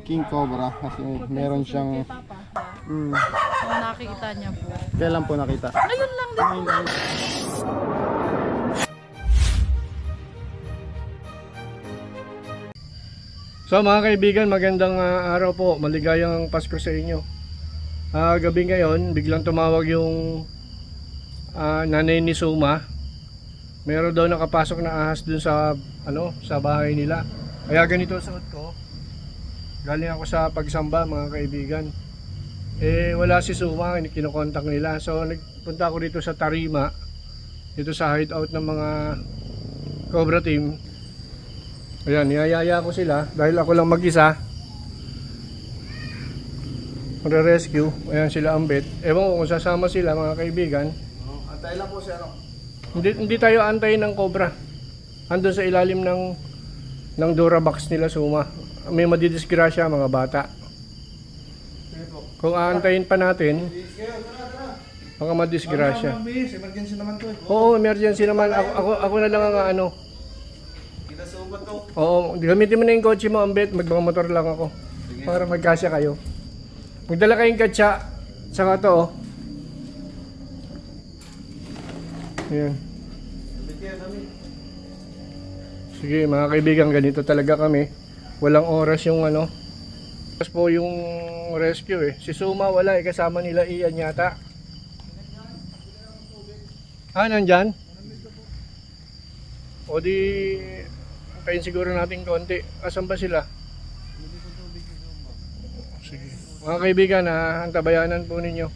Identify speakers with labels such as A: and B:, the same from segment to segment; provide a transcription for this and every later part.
A: King Cobra kasi meron siyang
B: Nakikita niya po.
A: kailan po nakita?
B: Ayun lang din.
C: So mga kaibigan, magandang araw po. Maligayang Pasko sa inyo. Gabi ngayon, biglang tumawag yung nanay ni Suma. Meron daw nakapasok na ahas dun sa sa bahay nila. Kaya ganito suot ko. Galing ako sa pagsamba, mga kaibigan. Wala si Suma, kinokontak nila. So nagpunta ako dito sa Tarima, dito sa hideout ng mga Cobra team. Ayan, niyayaya ko sila dahil ako lang mag-isa. Magre-rescue. Ayan sila ambet. Ewan ko kung sasama sila, mga kaibigan.
A: Antay lang po siya,
C: Hindi tayo antayin ng Cobra. Andun sa ilalim ng Durabox nila, Suma. May madidisgrasya mga bata. Kung aantayin pa natin, baka madisgrasya.
A: Emergency naman to.
C: Oo, emergency naman. Ako na lang ang Oo, gamitin mo na yung kotse mo, ambet. Magmamotor lang ako. Para magkasya kayo. Magdala kayong katsa. Saka to, oh. Ayan. Sige mga kaibigan, ganito talaga kami. Walang oras yung Tapos po yung rescue Si Suma wala kasama nila Ian yata. Nandyan? O di antayin siguro natin konti. Asan ba sila? Sige. Mga kaibigan, antabayanan po ninyo.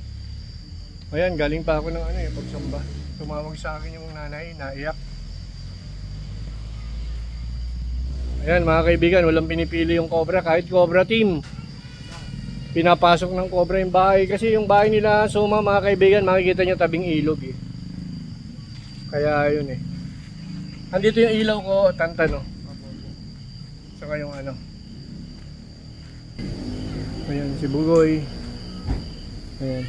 C: Ayan, galing pa ako ng pagsamba. Tumawag sa akin yung nanay, naiyak. Ayan mga kaibigan, walang pinipili yung Cobra, kahit Cobra team. Pinapasok ng Cobra yung bahay. Kasi yung bahay nila, Suma, mga kaibigan, makikita nyo tabing ilog Kaya yun Andito yung ilaw ko, Tantano. Saka yung Ayan, si Bugoy. Ayan.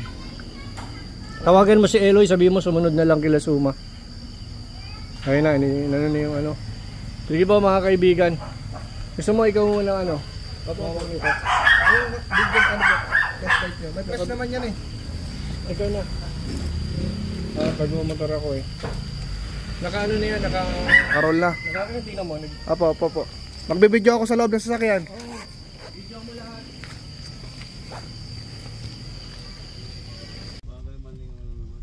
C: Tawagan mo si Eloy, sabihin mo sumunod na lang kila Suma. Ayun na, yung Sige po mga kaibigan. Gusto mo ikaw muna Papawag nito.
A: May press naman yan
C: Ikaw na. Pag-motor ako Naka na yan,
A: Karol na.
C: tingnan mo.
A: Apo. Magbibideo ako sa loob ng sasakyan.
C: Video mo lahat.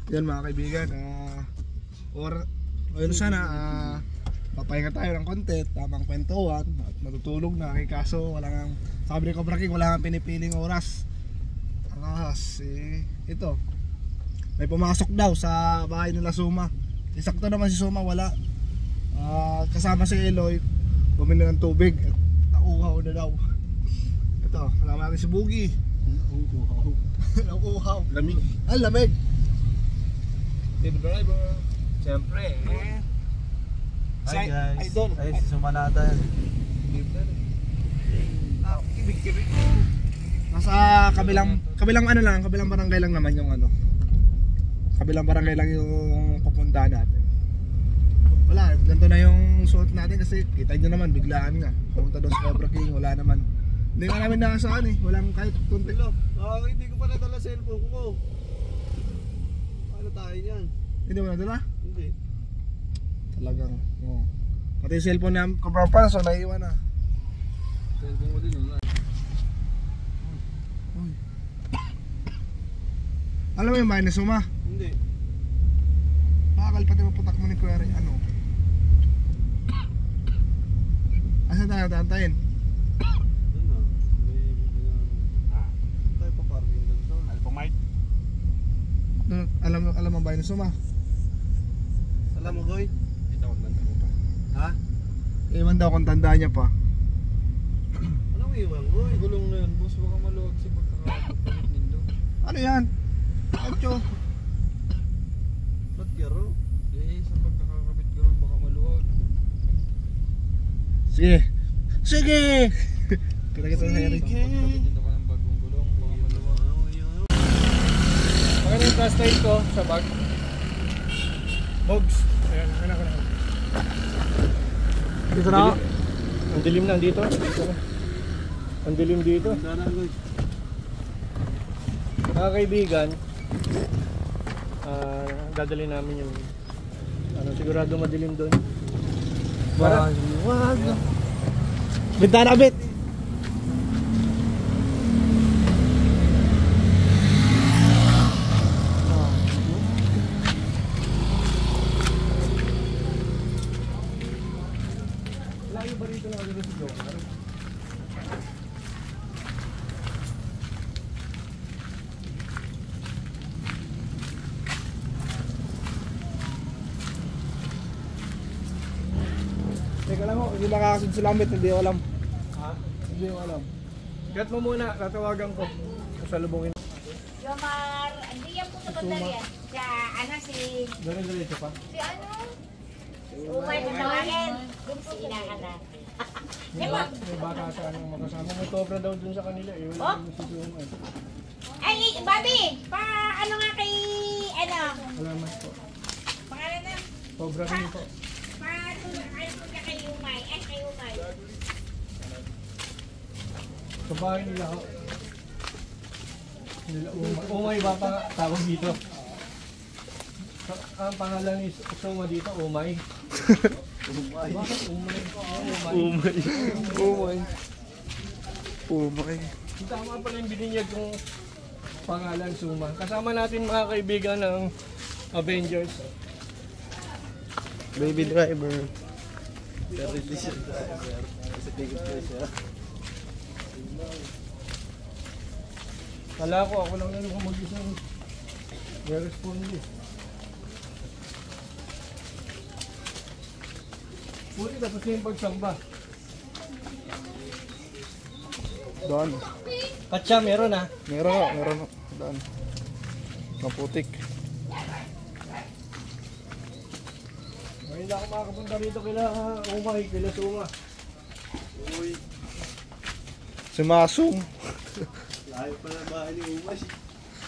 A: Yan mga kaibigan, ayun sana, papahinga tayo ng konti, tamang kwentuhan at matutulog na. Kaso sabi ni Cobra King, wala kang pinipiling oras. Ang ahas ito, may pumasok daw sa bahay nila Suma. Isakto naman si Suma, wala. Kasama si Eloy, bumili ng tubig at nauuhaw na daw. Ito, kasama natin si Boogie. Nauuhaw.
C: Lamig.
A: Lamig.
D: The driver. Siyempre Hi guys.
A: Idol.
D: Ay, si Suma natin.
A: Kibig. Nasa kabilang barangay lang naman yung kabilang barangay lang yung pupuntahan natin. Wala, ganito na yung suot natin kasi kita nyo naman, biglaan nga. Pumunta doon sa Cobra King, wala naman. Hindi nga namin nakasaan walang kahit kunti.
D: Hindi ko pa nadala cellphone ko. Ano tayo yan?
A: Hindi mo nadala?
D: Hindi.
A: Talagang, pati yung cellphone na Cobra pa, so naiiwan na.
D: Cellphone ko din wala.
A: Alam mo yung bahay ni Suma?
D: Hindi.
A: Bakal pati maputak mo ni Kuya Ray. Asan tayo tatantayin?
D: Doon na. Tayo pa parking doon.
C: Alpamite.
A: Alam mo bahay ni Suma?
D: Alam mo, Goy?
C: Dito ako nandang ko pa.
D: Ha?
A: Iwan daw kung tandaan niya pa.
D: Anong iwan, Goy? Gulong na yun. Boss, baka maluwag si pagkakapalit nindo.
A: Ano yan? Atyo.
D: Ba't garo? Sa pagkakakabit garo, baka maluwag.
A: Sige! Kita-kita sa Eric.
D: Pagkakabit nindo ka ng bagong gulong, baka maluwag.
C: Maganda yung flashlight ko sa bag. Bogs. Ayan, anak.
A: Dito na ako.
C: Ang dilim na dito. Ang dilim dito. Mga kaibigan, dadalhin namin yung sigurado madilim doon.
A: Wag. Bintana bit.
C: Layo ba rito na si Joker?
A: Teka lang ho, hindi makakasid sa lamit, hindi ko alam.
C: Ha?
A: Hindi ko alam.
C: Gat mo muna, tatawagan ko. Kasalubungin.
B: Yomar, hindi yan po sa bandarian. Sa ano si
C: Diretso pa.
B: si ano? Umay ko tawagin. Doon po sila ka na.
C: May bata sa anong makasama. May cobra daw dun sa kanila. Eh, wala
B: Oh?
C: yung sisumay.
B: Ay, Bobby! Pa ano nga kay ano?
C: Salamat po.
B: Pangalan na?
C: Cobra rin po.
B: Pa ano po niya kay Umay? Kay Umay.
C: Sa bahay nila ho. Nila umay. Umay ba pa tawag dito? Ang pangalan ni Soma dito, Umay. Bakit Umay?
A: Umay.
C: Tama pala yung bininyag kong pangalan, Suma. Kasama natin mga kaibigan ng Avengers.
A: Baby driver.
D: Pero hindi siya driver. Kasi tigit na siya.
C: Kala ko, ako lang nalang mag-isang responde. Puli tapos na yung pagsamba.
A: Doon.
C: Katsa, meron ha?
A: Meron ho. Doon. Maputik.
C: Ngayon na ako makakapunta rito kila Umay, kila Suma.
D: Uy,
A: Si Masong.
D: layo pa na bahay ni Umay.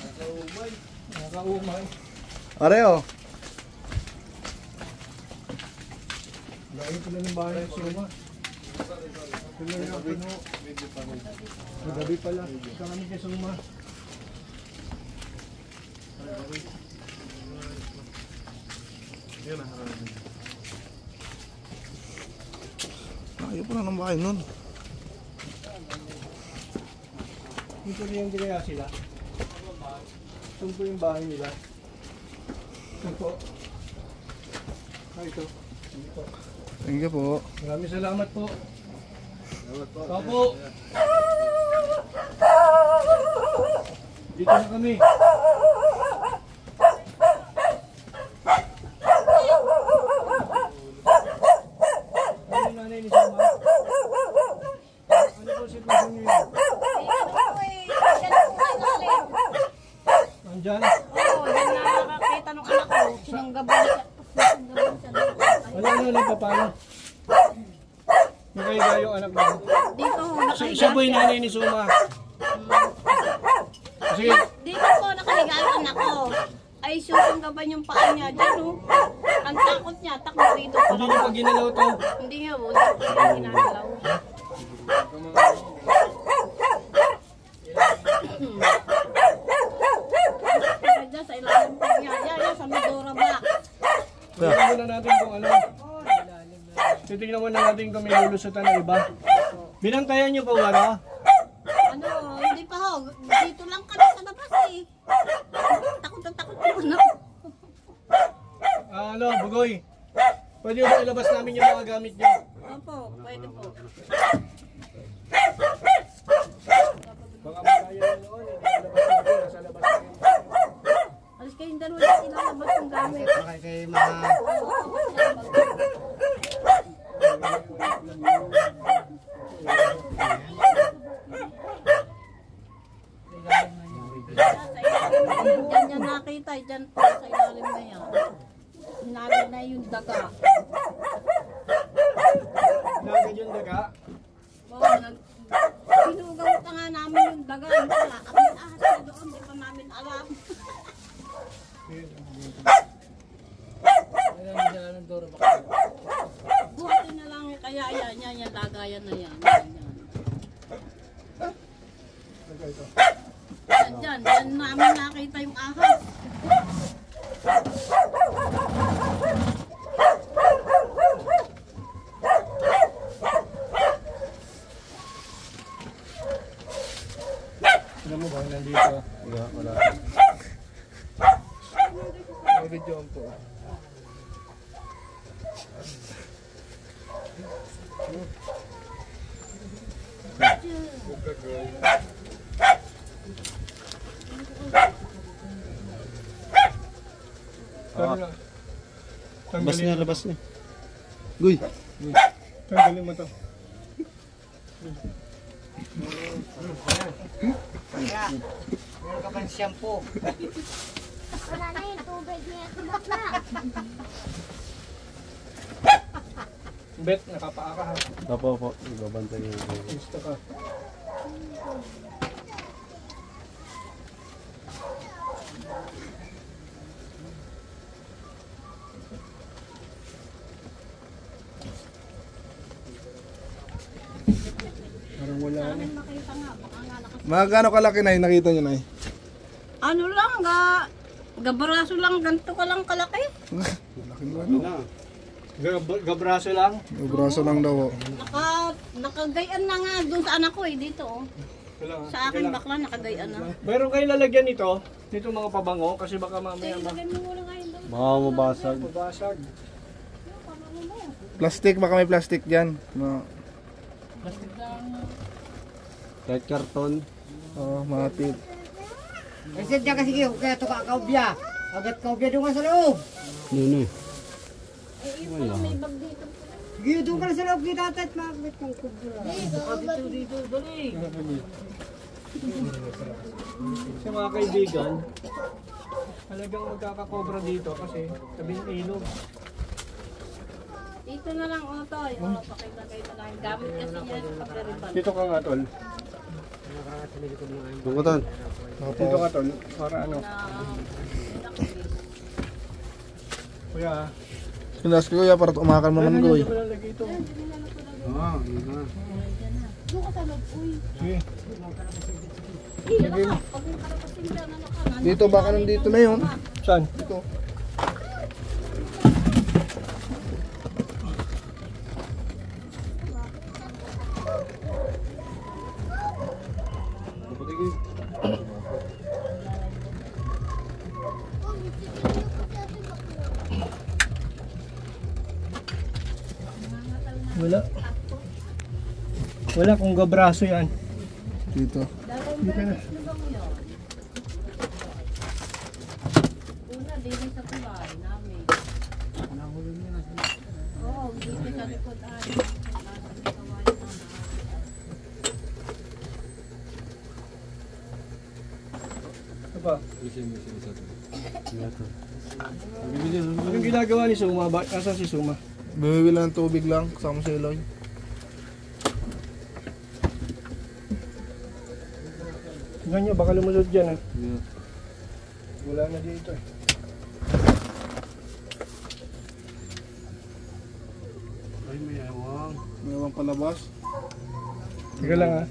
D: Naka-Umay.
C: Naka-Umay.
A: Areo.
C: Layo pala ng bahay ng Suma. Pila yung puno.
D: Medyo pa rin.
C: Magabi pala. Kami kay Suma.
D: Yan na harapin.
A: Ayaw pa na ng bahay nun.
C: Dito rin yung kaya sila. Ito po yung bahay nila. Ito po. Ito. Ito.
A: Thank you po.
C: Maraming salamat po.
D: Salamat po.
C: Opo. Dito na kami. Ano yung nanay ni Suma? Ano po sitwasyon niyo yun? Nandyan?
B: Oo, yan na nakakita nung anak ko. Sinunggaban siya.
C: Ano pa paano? Nakaiga yung anak mo.
B: Dito,
C: Siya po yung nanay ni Suma. Sige,
B: Dito po nakahiga yung anak ko. Ay, susunggaban yung paa niya. Diyan, oh. Ang takot niya, takbo rito.
C: hindi niyo pa ginalaw to.
B: Hindi nga, oh. Hindi niya ginagalaw. Diyan sa ilalim po niya. Yan, sa Medora Black.
C: Tingnan muna natin kung ano. Titingnan muna natin kung may lulusutan na iba. Binantayan niyo pa wala?
B: Ano, hindi pa ho. Dito lang kami sa labas eh. Takot na takot po na.
C: Ano, Bugoy? Pwede ba ilabas namin yung mga gamit niyo?
B: Opo, pwede po.
C: Baka magkaya na noon, ilabas natin, nasa labas natin.
B: Alis kayong dalawa na ilalabas yung gamit.
A: Kay mga...
B: Diyan niya nakita, diyan po sa ilalim na yan. Hinalin na yung daga.
C: Nagad yung daga.
B: Oo, pinugaw ka nga namin yung daga. Hindi wala kami ahas na doon, hindi pa namin alam. Buhatin na lang kaya yan, lagayan na yan. Yan.
A: Ito.
B: Diyan namin nakita yung ahas.
C: Alam mo ba, nandito?
D: Wala.
A: May video po.
D: Labas niya, labas niya. Guy.
C: Tanggalin mo to.
E: Meron ka pang shampoo.
F: Wala na yung tubig niya. Kumot na.
C: Bet, nakapaa ka ha.
D: Opo. Ibabantay yung
C: Gusto ka. Parang wala na.
B: Makita nga, baka nga
A: Mga gaano kalaki na nakita nyo na
B: ano lang, gabaraso lang, ganito ka lang kalaki.
A: Laki mo ano?
C: Gabraso lang.
A: May braso lang daw. Oh.
B: Nakagayan na nga doon sa anak ko dito. Oh.
C: Wala.
B: Sa akin bakla nakagayan na.
C: Meron kayo lalagyan nito. Dito mga pabango kasi baka mamaya
B: Lagyan mo muna ngayon doon.
D: mababasag.
C: mabasag.
A: Plastic, baka may plastic dyan.
D: Kahit karton.
A: Oo, mga tip.
E: Kasi dyan kasi kaya ito ka kaubya. Agad kaubya doon ka sa loob.
D: Yun eh.
B: May bag dito.
E: Sige, doon ka na sa loob kita at makakit ng kubya.
B: Dito, dali.
C: Sa mga kaibigan, talagang magkakakobra dito kasi tabing ilog.
B: Dito na lang, Otoy. Oh, pakilagay na lang. Gamit kasi niya yung pagdariban.
C: Dito ka nga tol.
D: Tungkutan.
C: Dito ka tol. Para ano. Kuya.
A: Sinas ko kuya para umakan mo naman ko.
C: Ano ba lalagay ito?
B: Doon ka sa loob, uy.
C: Sige.
B: Hindi na ka. Pag yung karapasin dyan, ano ka.
A: Dito baka nandito na yun.
C: Saan?
A: Dito.
C: Wala. Wala kung gabraso yan.
A: Dito.
C: Dito na.
B: Una, dito sa tulay namin. Oo, dito sa likod ay.
C: Ano ba? Anong ginagawa ni Suma? Nasaan si Suma?
A: Bumibili ng tubig lang kasama si Eloy.
C: Ganyan, baka lumusod dyan Wala na dito eh.
D: Ay, may ewang.
A: May ibang palabas.
C: Teka lang ha.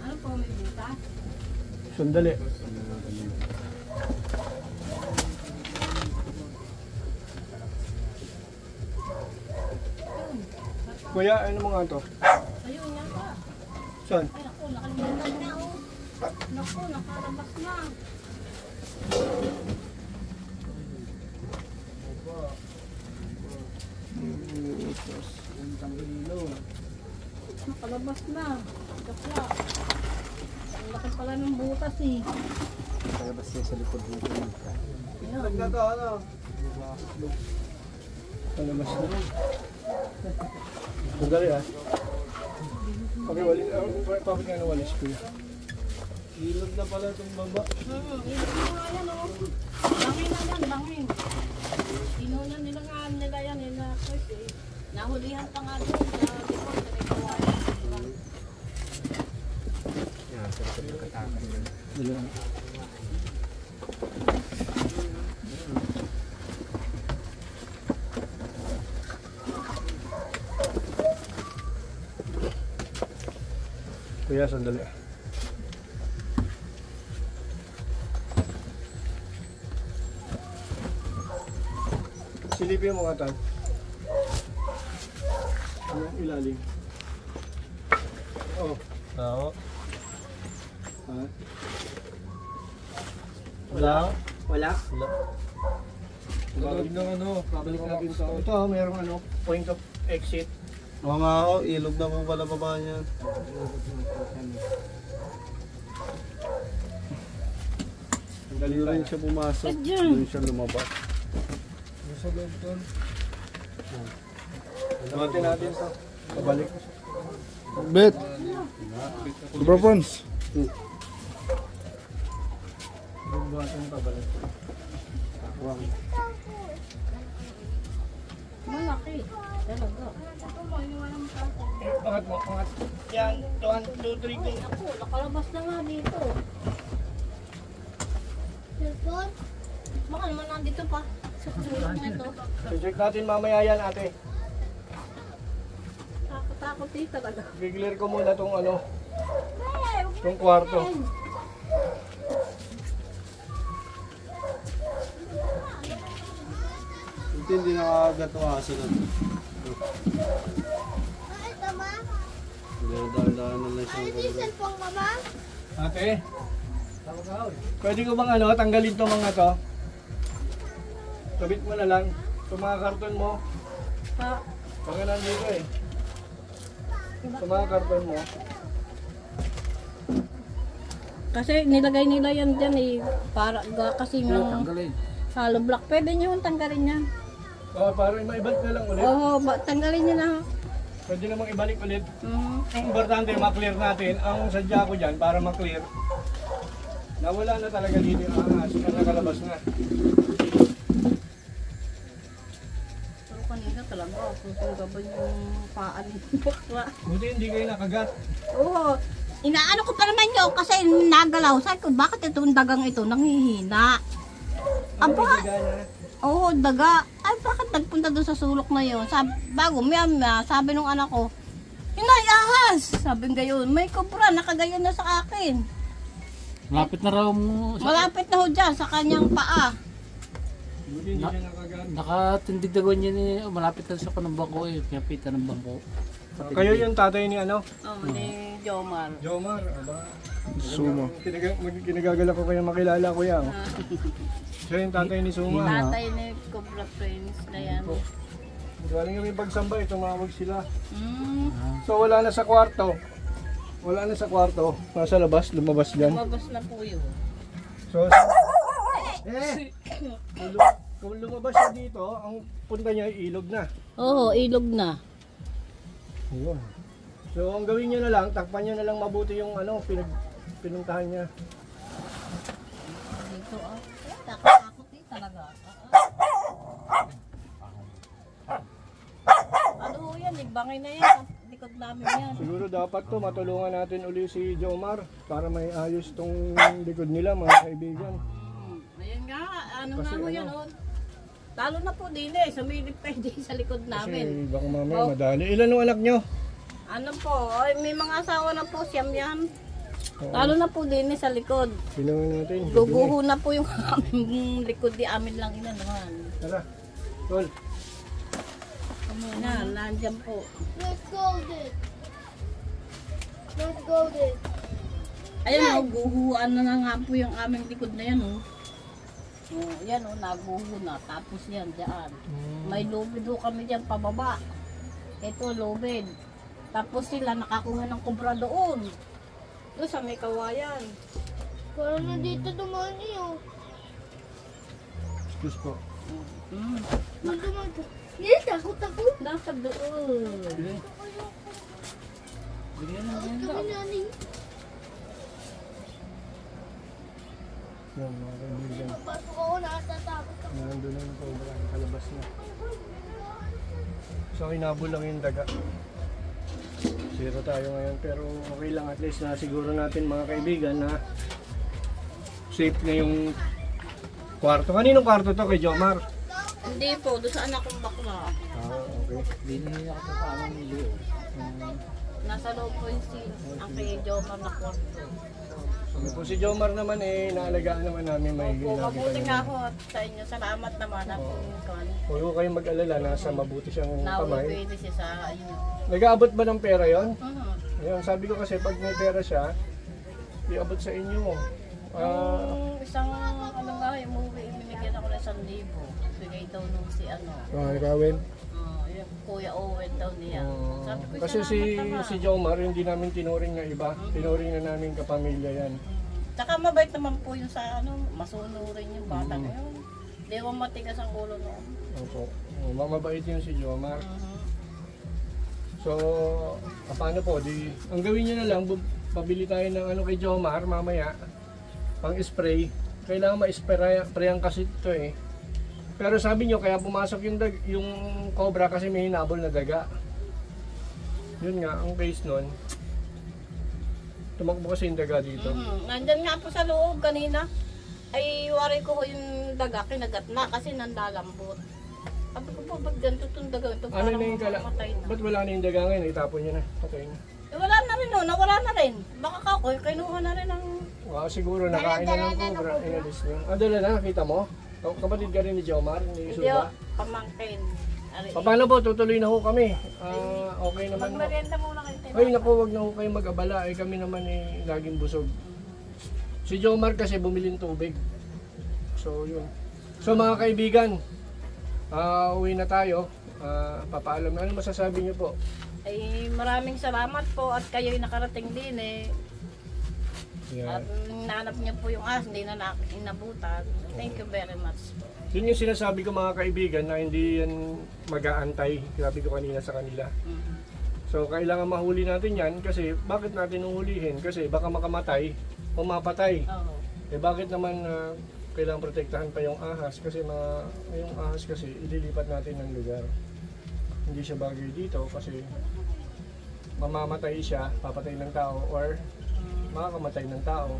B: Ano po, may butas?
C: Sandali. Kuya, ano mga to?
B: Ayun, yan pa.
C: Saan?
B: Ay, naku, nakalimutan na, oh. Naku, nakalabas na. Nakalabas na. Kapla. Ang laki pala ng butas eh.
D: Palabas niya sa likod dito.
B: Ayan.
C: Palabas na. Sandali ha. Pakiwalis, papi nga na walis kuya.
D: Ilog na pala itong baba.
B: Ilog mo nga yan, oh. Bangin na yan, bangin. Inunan nila nga nila yan, kasi nahulihan pa nga doon sa likod, sa may kawayan.
C: Kuya, sandali. Silipin mo nga tan. Ayan, ilalim. Oh.
D: Tao.
C: Ha?
D: Wala.
E: Wala.
D: Wala. Tulog ng ano.
C: Babalik natin ito. Ito, mayroong ano, point of exit.
D: Oo nga ako, ilog na po pala baba niyan.
C: Sandali
D: Hindi rin
C: tayo.
D: siya pumasok.
B: Diyan.
D: Doon siya lumabas. Nasa loob doon.
C: Natin natin ito. Babalik.
A: Bet. Bro Pons.
C: Bubuhatin pabalik.
B: Malaki. Talaga.
C: Angat mo, angat. Yan, 1, 2, 3, go.
B: Ako, nakalabas na nga dito.
F: Cellphone?
B: Baka naman nandito pa. Sa sulok na ito.
C: So-check natin mamaya yan, ate.
B: Takot eh talaga.
C: I-clear ko muna tong ano, tong kwarto.
D: Hindi nakagatuwa sila.
F: Ay, tama.
D: Hindi na dahil-dahil na lang
F: Ay,
D: siya.
F: ito yung cellphone ka ba?
C: Ate, pwede ko bang ano, tanggalin to mga to? Kabit mo na lang. Itong mga karton mo.
B: Pa,
C: Baka nandito eh. Itong mga karton mo.
B: kasi nilagay nila yan dyan eh. Para kasi yung hollow block. Pwede nyo yung tanggalin yan.
C: Para maibalik na lang ulit.
B: Oo, tanggalin nyo na.
C: Pwede namang ibalik ulit.
B: Mm.
C: Ang importante, maklear natin. Ang sadya ko dyan, para maklear, nawala na talaga dito yung ahas. Kaya nakalabas na.
B: Pero kanina talaga, susunggaban yung paan ng bakla.
C: Buti hindi kayo nakagat.
B: Oo. Inaano ko pa naman yun kasi nagalaw. Sabi ko, bakit itong dagang ito nanghihina?
C: Ano
B: Aba,
C: yung higa niya?
B: oo, daga. Ay, bakit nagpunta doon sa sulok na yun? Bago, sabi nung anak ko, Inay, ahas! Sabi ngayon, may kubra, nakagayon na sa akin.
E: Malapit na raw mo.
B: Malapit na ho dyan, sa kanyang paa.
C: Buti hindi siya nakagat.
E: Nakatindig na ganyan eh. Malapit na sa kanang bangko eh. Pinapitan ng bangko.
C: Kayo yung tatay ni ano?
B: Oh, ni Jomar.
C: Jomar, aba.
A: Sumo.
C: Kinagagala ko kayo makilala ko yan. Siya yung tatay ni Suma.
B: Tatay ni Cobra Friends na yan.
C: Galing kami pagsambay, tumawag sila.
B: Hmm,
C: So wala na sa kwarto. Wala na sa kwarto. Nasa labas, lumabas dyan.
B: lumabas na po yun.
C: So, kung lumabas siya dito, ang punta niya ay ilog na.
B: Oo, ilog na.
C: Ayun. So ang gawin niyo na lang, takpan niyo na lang mabuti yung ano, pinuntahan niya.
B: Dito ah. Takot eh talaga. Ano ho yan, bangay na yan. Sa likod namin yan.
C: Siguro dapat to matulungan natin uli si Jomar para may ayos tong likod nila mga kaibigan.
B: Ayan nga, ano
C: Kasi
B: nga ho
C: ano?
B: yan oh. Talo na po din eh, sumilip pa din sa likod namin.
C: Kasi baka mamaya madali. Ilan ang anak nyo?
B: Ano po, ay, may mga asawa na po, siyam yan. Talo na po din eh sa likod.
C: Bilangan natin.
B: Guguho na po yung aming likod di amin lang inanuhan.
C: Tara. Tol.
B: Na, nandyan po.
F: Let's go this. Let's go this.
B: Ayan o, guhuan na nga po yung aming likod na yan o. Oh, yan o, naguho na. Tapos yan, dyan. May lubid o kami dyan pababa. Ito, lubid. Tapos sila nakakuha ng kubra doon. Doon sa may kawayan.
F: Parang nandito dumaan niyo.
C: Excuse po.
F: Dumaan ka. Hindi, takot ako.
B: Nasa doon.
F: Kami nani.
C: Yan mga kaibigan.
F: Pasok ako, natatakot ako.
C: Nandun na yung cobra. Kalabas na. So inabol lang yung daga. Zero tayo ngayon pero okay lang at least na siguro natin mga kaibigan na safe na yung kwarto. Kaninong kwarto to kay Jomar?
B: Hindi po, doon sa anak kong bakla.
C: Ah, okay.
E: Hindi na nakatapakan ng liyo.
B: Nasa loob po yung ang kay Jomar na kwarto.
C: Kung si Jomar naman naalagaan naman namin may
B: Opo,
C: lagi
B: mabuti
C: kami.
B: nga ako at sa inyo. Salamat naman at
C: Huwag ko kayong mag-alala, nasa mabuti siyang kamay.
B: pwede siya sa inyo.
C: Nag-aabot ba ng pera yon?
B: Mhm.
C: Ayun, sabi ko kasi pag may pera siya, iabot sa inyo.
B: Yung isang ano nga, umuwi, binigyan ako ng 1,000. Bigay daw nung si ano.
C: Gawin.
B: Yung Kuya Owen daw niya. Sabi ko,
C: Kasi
B: salamat
C: si Jomar, hindi namin tinuring na iba. Tinuring na namin kapamilya yan.
B: Tsaka mabait naman po yung sa ano, masunurin yung bata na yun. Di mo matigas ang ulo noon.
C: Opo. Mamabait yun si Jomar. So, paano po? Ang gawin nyo na lang, pabili tayo ng ano kay Jomar mamaya. Pang spray. Kailangan ma-sprayan kasi ito eh. Pero sabi nyo, kaya pumasok yung cobra kasi may hinabol na daga. Yun nga, ang case nun. Tumakbo kasi yung daga dito.
B: Nandyan nga po sa loob kanina. Ay, wari ko yung daga, kinagat na kasi nanlalambot. Sabi ko po, ba't ganito itong daga? Ito
C: Ano
B: parang
C: na yung
B: mamatay na.
C: Ba't wala na yung daga ngayon? Itapon nyo na. Patay na.
B: Eh, wala na rin no, nawala na rin. Baka kakoy, kinuha na rin ang...
C: Wow, siguro nakain na ng cobra. Inalis nyo. Dala na, kita mo? Kapatid ka rin ni Jomar, ni
B: Hindi
C: Suba.
B: pamangkin.
C: Paano po? Tutuloy na ho kami. Okay naman ho.
B: Magmerienda muna kayo.
C: Ay naku, wag na ho kayo mag-abala. Kami naman laging busog. Si Jomar kasi bumili ng tubig. So yun. So mga kaibigan, uwi na tayo. Papaalam na. Ano masasabi niyo po?
B: Ay, maraming salamat po at kayo'y nakarating din
C: Yeah.
B: At nanap niyo po yung hindi na inabutan. Thank you very much po.
C: Yun yung sinasabi ko mga kaibigan na hindi yan mag-aantay. Sabi ko kanina sa kanila. So kailangan mahuli natin yan kasi bakit natin uhulihin? Kasi baka makamatay o mapatay.
B: Oo.
C: Bakit naman kailangan protektahan pa yung ahas? Kasi yung ahas kasi ililipat natin ng lugar. Hindi siya bagay dito kasi mamamatay siya, papatay ng tao or makakamatay ng tao.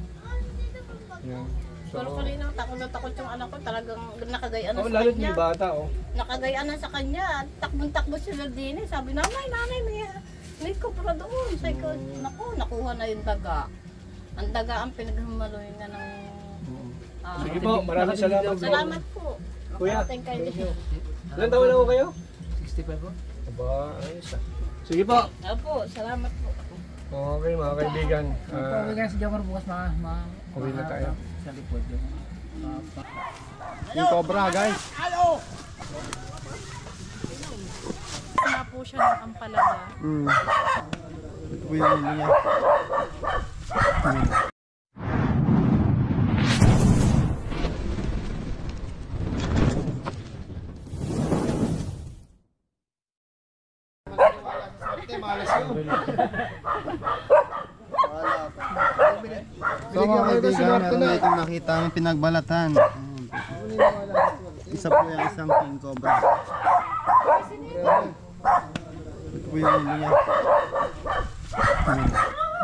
C: Yan. So,
B: Pero kanina takot na takot yung anak ko, talagang nakagayaan na sa
C: lalo't
B: kanya.
C: may bata
B: Nakagayaan na sa kanya, takbong-takbo sila din Sabi, nanay, may kopra doon. Sabi ko, naku, nakuha na yung daga. Ang daga ang pinaghamaloy na ng...
C: Sige po, maraming salamat po.
B: Salamat po.
C: Kuya,
B: Nakarating kayo dito.
C: ilan taon na po kayo?
D: 65 po.
C: Aba, ayos ah. Sige po.
B: Opo, salamat po.
C: Okay mga kaibigan.
E: Pauwi ka si Jomar bukas
C: Uwi na tayo.
E: sa likod yung
C: Yung cobra guys.
G: Na po siya ng ampalaga.
A: Ito po yung ulo niya.
H: So mga kaibigan, meron na itong nakita ang pinagbalatan. Isa po yung isang king cobra. Ito po yung ulo niya.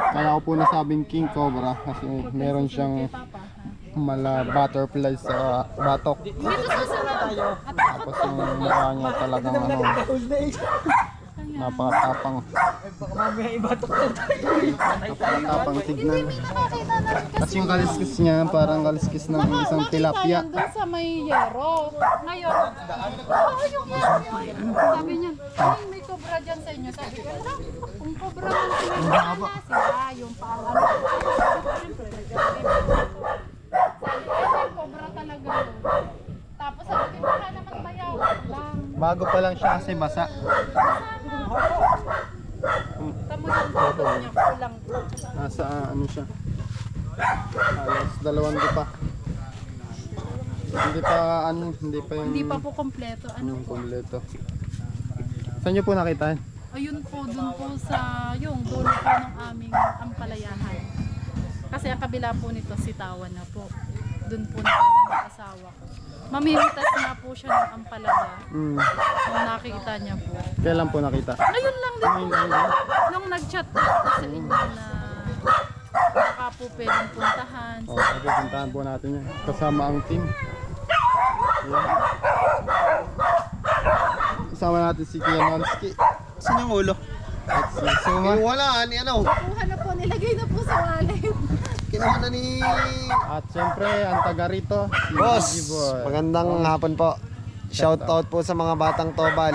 H: Kaya ko po nasabing king cobra kasi meron siyang mala butterfly sa batok. Tapos yung mukha niya talagang napakatapang. Napakatapang tignan. Tapos yung kaliskis niya parang kaliskis ng isang tilapia.
G: Doon sa may yero. Ngayon, yung yero. Sabi niya, ay may cobra dyan sa inyo. Sabi ko, wala, kung cobra man sinasama sila, yung pangalan. Siyempre, sabi ko, ay cobra talaga. Tapos sabi ko, wala naman bayaw lang.
H: Bago pa lang siya kasi basa.
G: Tamo yung photo niya, kulang.
H: Nasa ano siya. Halos 2 pa. Hindi pa yung
G: Hindi pa po kompleto. Ano po?
H: kompleto. Saan niyo po nakita?
G: Ayun po, dun po sa yung dulo po ng aming ampalayahan. Kasi ang kabila po nito, sitawan na po. Dun po nakuha ng asawa ko. Mamimitas na po siya ng ampalaya. Nung nakita niya po.
H: Kailan po nakita?
G: Ngayon lang din po. Nung nag-chat po sa inyo na baka po pwedeng puntahan.
H: Pupuntahan po natin yan. Kasama ang team. Ayan. Kasama natin si Kuya Nonsky.
D: Saan yung ulo?
H: At Suma.
D: Wala, ni ano?
G: Kuha na po, nilagay na po sa wallet.
D: Kinuha na ni...
H: At syempre, ang taga rito, si
D: Boss,
H: Gigi Boy.
D: magandang hapon po. Shout out po sa mga batang Tobal.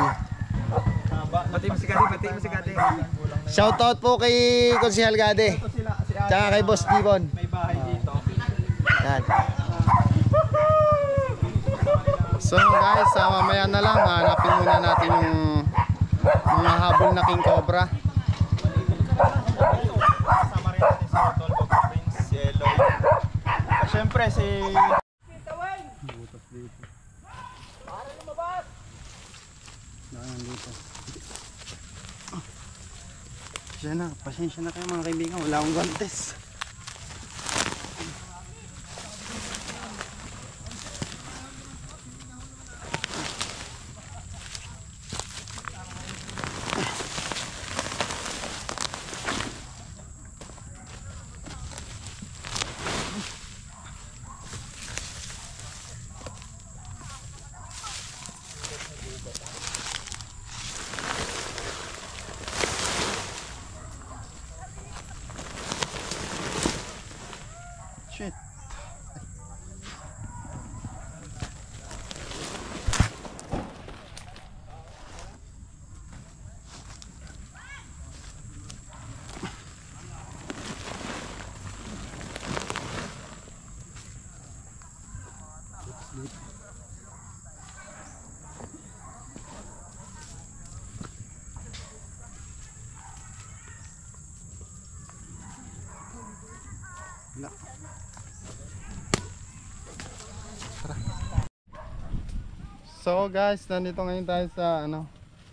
I: Pati mo si Gade.
D: Shout out po kay Konsehal Gade. Tsaka kay Boss Gibon.
I: May bahay dito.
D: Yan.
H: So guys, mamaya na lang, hanapin muna natin yung mga habol na king cobra.
I: Kasama rin natin si Tolbo Prince, si Eloy. Siyempre si...
H: Pasensya na kayo mga kaibigan, wala akong guantes. Shit. So guys, nandito ngayon tayo sa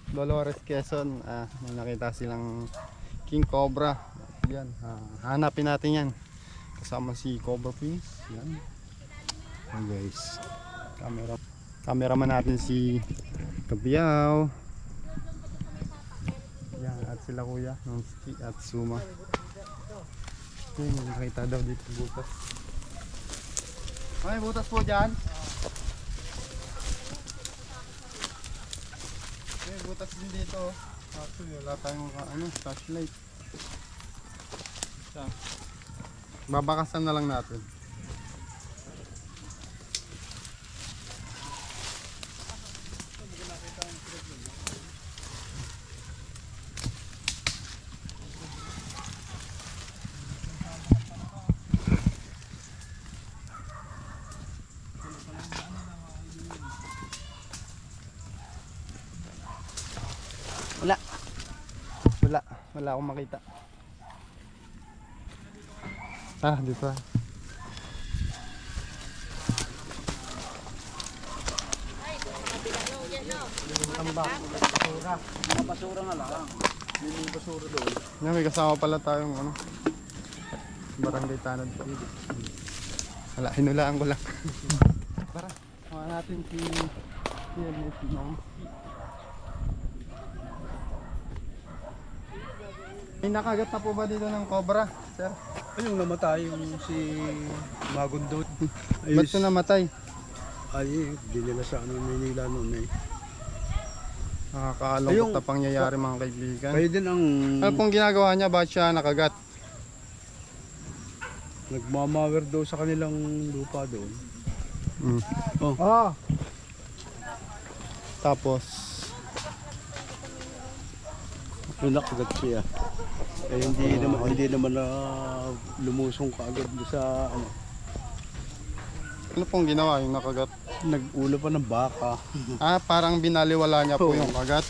H: Dolores, Quezon. May nakita silang king cobra. Yan, hanapin natin yan. Kasama si Cobra Prince. Yan. Yan guys. Cameraman natin si Kabiyaw. Yan, at sila kuya ng Ski at Suma. May nakita daw dito butas. May butas po dyan. Butas din dito. Actually wala tayong flashlight. Babakasan na lang natin. Wala akong makita. Dito.
I: Basura na lang. May basura doon.
H: May kasama pala tayong barangay Tanod. Wala, hinulaan ko lang. Tara, sama natin si May nakagat na po ba dito ng cobra, sir?
I: Ay, yung namatay yung si Magundot.
H: Ba't ito namatay?
I: Ay, dinila sa Manila noon eh.
H: Nakakalungkot na pangyayari mga kaibigan.
I: Kayo din ang
H: Ano pong ginagawa niya? Bakit siya nakagat?
I: nagmamawer daw sa kanilang lupa doon.
H: Tapos
I: Yung nakagat siya. Eh, hindi naman na lumusong kaagad sa
H: ano pong ginawa yung nakagat?
I: nag-ulo pa ng baka.
H: Parang binaliwala niya po yung kagat.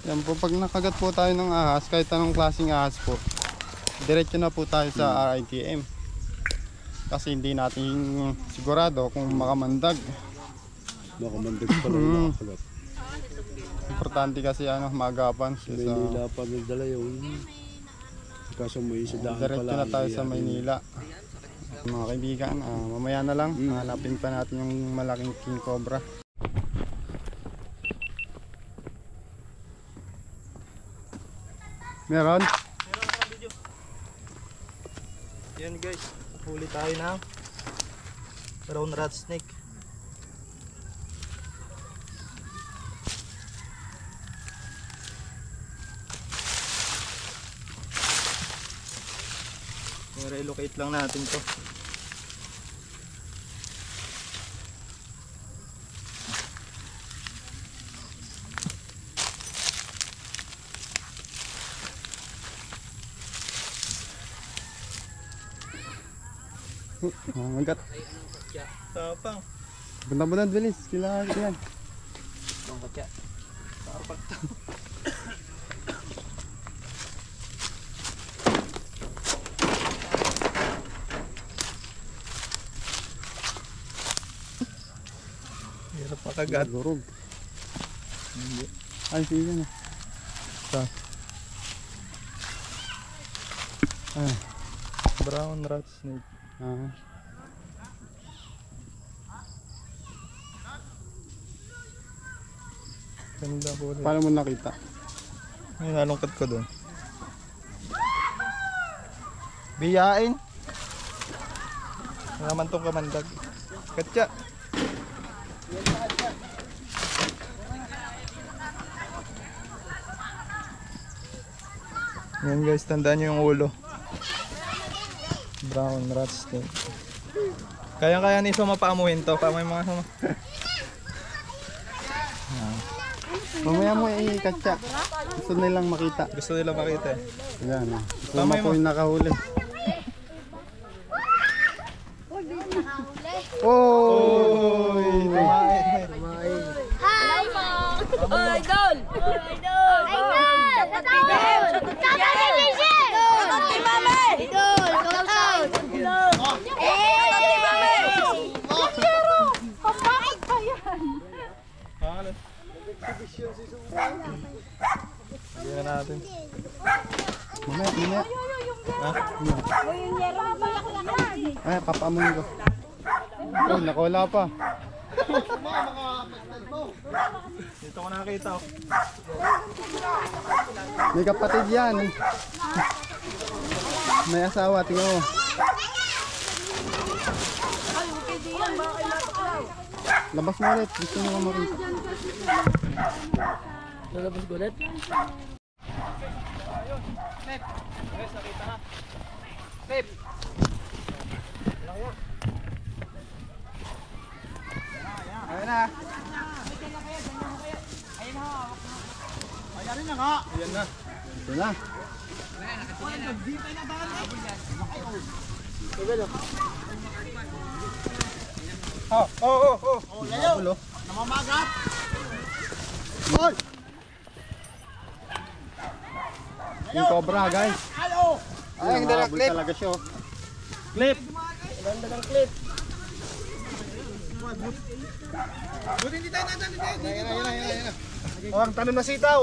H: Yan po, pag nakagat po tayo ng ahas, kahit anong klaseng ahas po, diretso na po tayo sa RITM. Kasi hindi natin sigurado kung makamandag.
I: Makamandag pa lang nakagat.
H: Importante kasi magapan.
I: Maynila pa nagdala yun. Kaso may isa daan pala.
H: Diretso na tayo sa Maynila. Mga kaibigan, mamaya na lang. Hanapin pa natin yung malaking king cobra. Meron?
I: Yan guys, huli tayo na brown rat snake.
D: I-relocate lang natin to.
H: Magat.
D: Tapang.
H: Bundan-bundan bilis. Kailangan yan.
D: Hirap makagat.
H: Gurog. Ay, sige na. Ito. Ah.
D: Brown rat snake.
H: Ah.
D: Ganda po rin.
H: Paano mo nakita?
D: May nalungkot ko doon. Biyain. Wala naman tong kamandag. Katya. Yan guys, tandaan nyo yung ulo. Brown rat snake. Kaya-kaya ni Soma paamuhin to. Paamuhin mga Soma.
H: Mamaya mo ikatsa. Gusto nilang makita.
D: Gusto nila makita eh.
H: Yan. Tama po yung nakahuli. Oh!
F: Hi, Mom. Oh, Idol. Idol.
D: Hindi natin.
H: Mamaya. Ay, papaamuhin ko. Ay, nakawala pa.
D: Dito ko nakakita oh.
H: May kapatid yan. May asawa, tingnan mo. Labas mo ulit, gusto mo ka makita.
B: Lalabas ko ulit.
H: Ayan na.
D: Ayan na.
H: Ito na.
D: Oh. Layo.
H: Namamagat. Hoy! Yung cobra, guys. Ay, hindi na clip. Talaga siya.
D: Clip.
B: Ganda ng clip.
A: Oh, ang tanong na sitaw.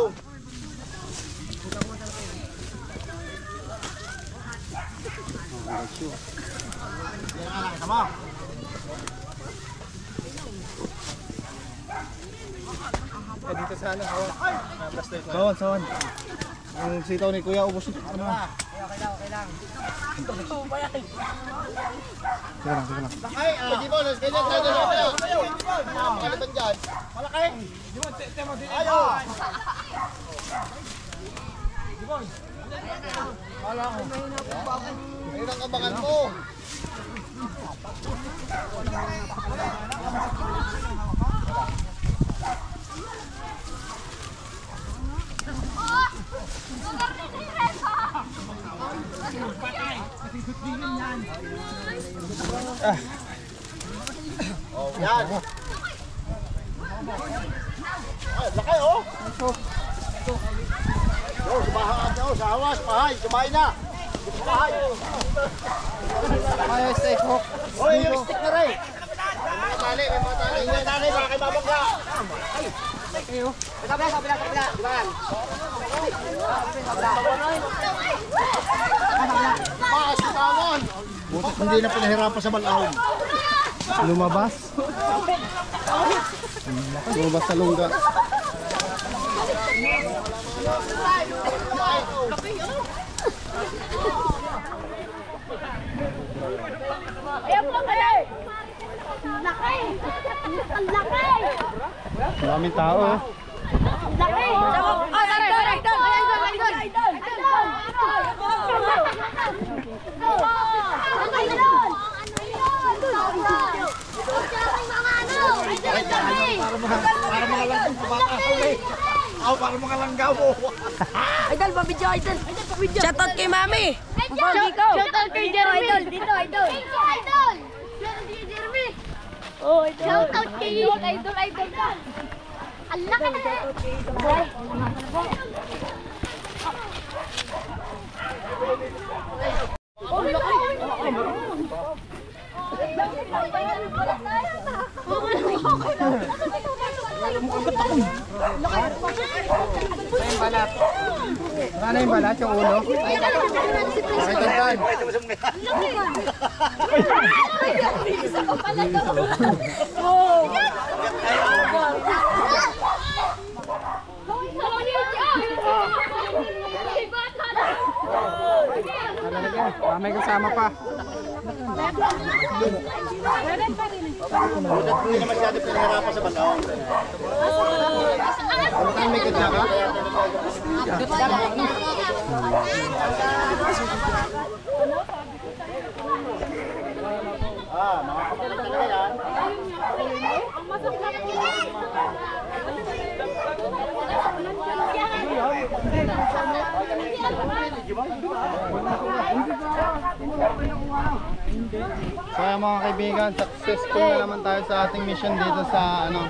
D: Dito sa ano, hawak. Flashlight na.
A: Sawan. Ang sitaw ni Kuya, ubos ito. Ano?
E: Okay lang.
A: Sige lang.
H: Ay, hindi mo, ganyan tayo. Makaliban dyan. Malaki. Ayaw. Ayun ang kabangan mo. Oh, yan. Ay, laki oh. Oh, sumahan daw sa hawas, pahay, sumahin na. Pahay.
E: Ay, steak hook.
H: Oh, yung stick na rin. May mga tali, baka kayo babangga.
E: Kabila. Di ba yan?
H: Maas, tawon.
A: Butit hindi na pinahirapan sa balahon.
H: Lumabas. Lumabas sa lungga.
F: Ayan po kayo. Laki. Ang laki.
H: Maraming tao.
F: Laki. Idol.
A: para mga langgaw mo.
J: Idol, pabidyo, idol. Shoutout kay Mami. Pogi ko.
F: Shoutout kay Jeremy. Idol, dito, idol. Idol. Shoutout kay Jeremy. Oh, idol. Shoutout kay idol ka. Allah ka na.
H: Ano yung balat? Yung ulo? Pakitagdan. May kasama pa.
I: Hindi na masyado pinahirapan sa bataw.
H: Ano tayo may kutsa ka?
I: Makakapalit talaga yan.
H: So ayan mga kaibigan, successful na naman tayo sa ating mission dito sa ano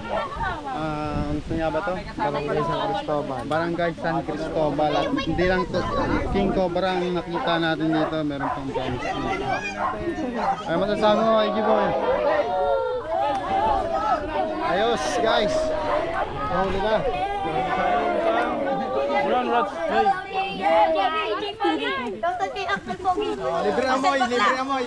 H: nga ba to? Barangay San Cristobal. Barangay San Cristobal. At hindi lang to, King Cobra ang nakita natin dito, meron pang promise dito. Ay masasabi mo kay Giboy. Ayos guys. Huli na.
C: Run, Rats. Hey.
F: Shoutout kay Uncle Pogi.
H: Libre amoy, libre amoy.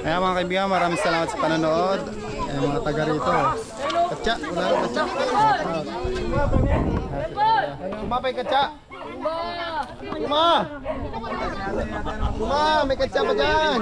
H: Kaya mga kaibigan, maraming salamat sa panonood. Ayan mga taga rito. Katsa, wala rin katsa. Sumapay katsa. Kuma! Kuma, may katsa pa dyan.